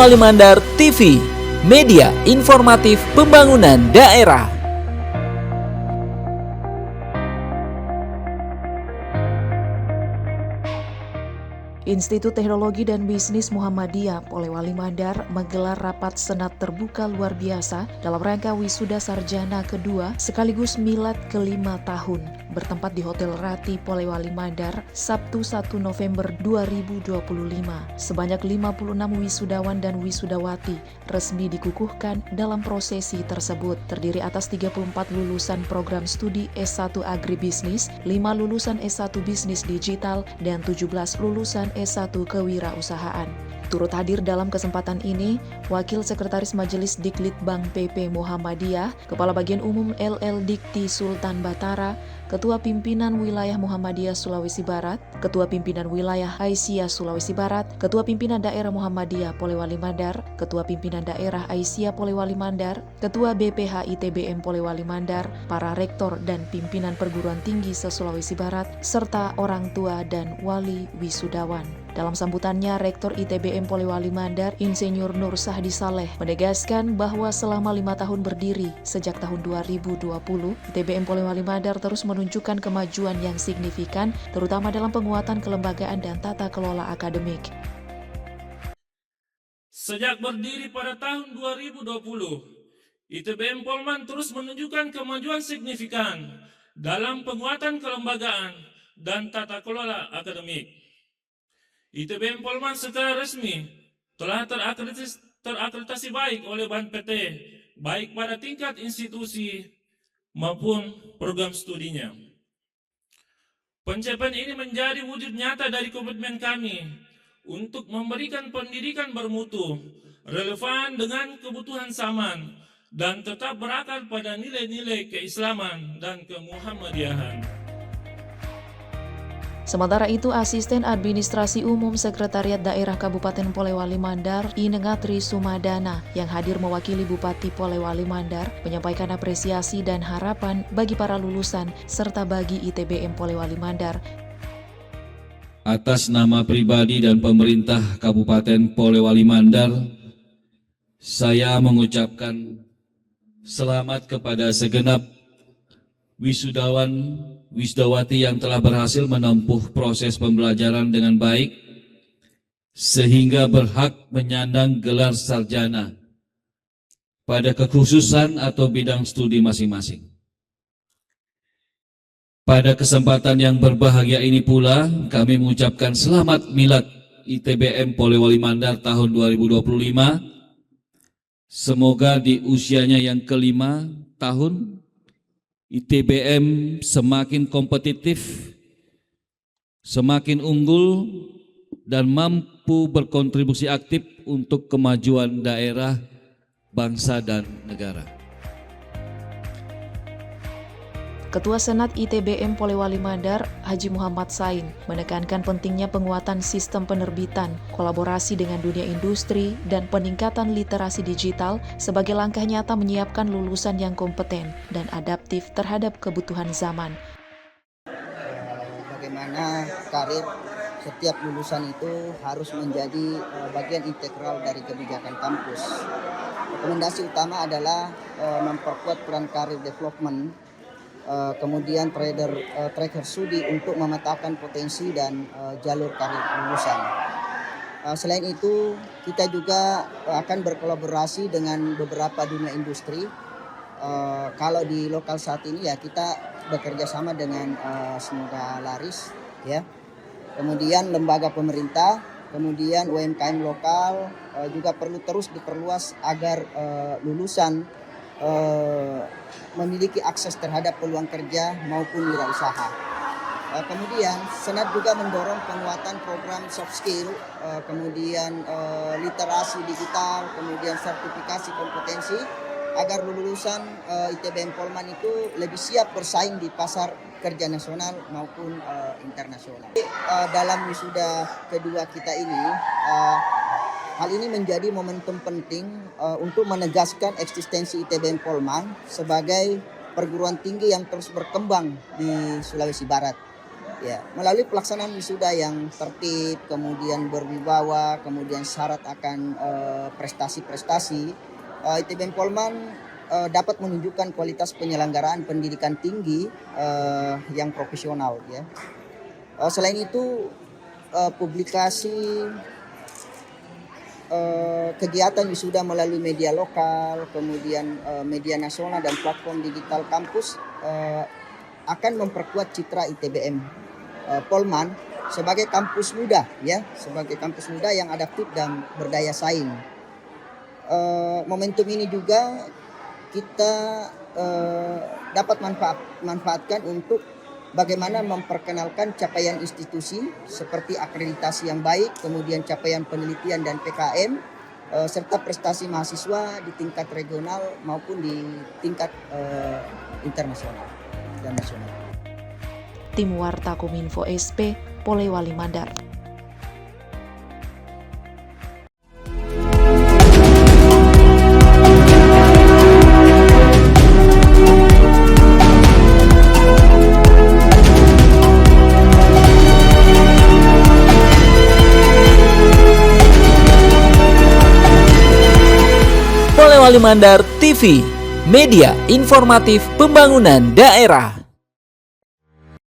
Polewali Mandar TV, media informatif pembangunan daerah. Institut Teknologi dan Bisnis Muhammadiyah Polewali Mandar menggelar rapat senat terbuka luar biasa dalam rangka wisuda sarjana kedua sekaligus milad ke-5 tahun bertempat di Hotel Rati Polewali Mandar Sabtu 1 November 2025. Sebanyak 56 wisudawan dan wisudawati resmi dikukuhkan dalam prosesi tersebut, terdiri atas 34 lulusan program studi S1 Agribisnis, 5 lulusan S1 Bisnis Digital, dan 17 lulusan S1 Kewirausahaan. Turut hadir dalam kesempatan ini, Wakil Sekretaris Majelis Diklitbang PP Muhammadiyah, Kepala Bagian Umum LL Dikti Sultan Batara, Ketua Pimpinan Wilayah Muhammadiyah Sulawesi Barat, Ketua Pimpinan Wilayah Aisyah Sulawesi Barat, Ketua Pimpinan Daerah Muhammadiyah Polewali Mandar, Ketua Pimpinan Daerah Aisyah Polewali Mandar, Ketua BPH ITBM Polewali Mandar, para rektor dan pimpinan perguruan tinggi se-Sulawesi Barat, serta orang tua dan wali wisudawan. Dalam sambutannya, Rektor ITBM Polewali Mandar, Insinyur Nur Sahdi Saleh, menegaskan bahwa selama 5 tahun berdiri, sejak tahun 2020, ITBM Polewali Mandar terus menunjukkan kemajuan yang signifikan, terutama dalam penguatan kelembagaan dan tata kelola akademik. Sejak berdiri pada tahun 2020, ITBM Polman terus menunjukkan kemajuan signifikan dalam penguatan kelembagaan dan tata kelola akademik. ITBM Polman secara resmi telah terakreditasi baik oleh BANPT, baik pada tingkat institusi maupun program studinya. Pencapaian ini menjadi wujud nyata dari komitmen kami untuk memberikan pendidikan bermutu, relevan dengan kebutuhan zaman, dan tetap berakar pada nilai-nilai keislaman dan kemuhammadiyahan. Sementara itu, Asisten Administrasi Umum Sekretariat Daerah Kabupaten Polewali Mandar, Inengatri Sumadana, yang hadir mewakili Bupati Polewali Mandar, menyampaikan apresiasi dan harapan bagi para lulusan serta bagi ITBM Polewali Mandar. Atas nama pribadi dan pemerintah Kabupaten Polewali Mandar, saya mengucapkan selamat kepada segenap wisudawan, wisudawati yang telah berhasil menempuh proses pembelajaran dengan baik sehingga berhak menyandang gelar sarjana pada kekhususan atau bidang studi masing-masing. Pada kesempatan yang berbahagia ini pula, kami mengucapkan selamat milad ITBM Polewali Mandar tahun 2025. Semoga di usianya yang ke-5 tahun, ITBM semakin kompetitif, semakin unggul, dan mampu berkontribusi aktif untuk kemajuan daerah, bangsa, dan negara. Ketua Senat ITBM Polewali Mandar, Haji Muhammad Sain, menekankan pentingnya penguatan sistem penerbitan, kolaborasi dengan dunia industri, dan peningkatan literasi digital sebagai langkah nyata menyiapkan lulusan yang kompeten dan adaptif terhadap kebutuhan zaman. Bagaimana karir setiap lulusan itu harus menjadi bagian integral dari kebijakan kampus. Rekomendasi utama adalah memperkuat peran karir development, kemudian tracker studi untuk memetakan potensi dan jalur karir lulusan. Selain itu, kita juga akan berkolaborasi dengan beberapa dunia industri. Kalau di lokal saat ini ya kita bekerja sama dengan semoga laris ya. Kemudian lembaga pemerintah, kemudian UMKM lokal juga perlu terus diperluas agar lulusan memiliki akses terhadap peluang kerja maupun wirausaha. Kemudian Senat juga mendorong penguatan program soft skill, kemudian literasi digital, kemudian sertifikasi kompetensi agar lulusan ITBM Polman itu lebih siap bersaing di pasar kerja nasional maupun internasional. Dalam wisuda kedua kita ini, hal ini menjadi momentum penting untuk menegaskan eksistensi ITBM Polman sebagai perguruan tinggi yang terus berkembang di Sulawesi Barat. Ya, melalui pelaksanaan wisuda yang tertib, kemudian berwibawa, kemudian syarat akan prestasi-prestasi, ITBM Polman dapat menunjukkan kualitas penyelenggaraan pendidikan tinggi yang profesional. Ya. Selain itu, publikasi kegiatan wisuda melalui media lokal, kemudian media nasional dan platform digital kampus akan memperkuat citra ITBM Polman sebagai kampus muda, ya, sebagai kampus muda yang adaptif dan berdaya saing. Momentum ini juga kita dapat manfaatkan untuk bagaimana memperkenalkan capaian institusi seperti akreditasi yang baik, kemudian capaian penelitian dan PKM, serta prestasi mahasiswa di tingkat regional maupun di tingkat internasional dan nasional. Tim Warta Kominfo SP, Polewali Mandar. Polewali Mandar TV, media informatif pembangunan daerah.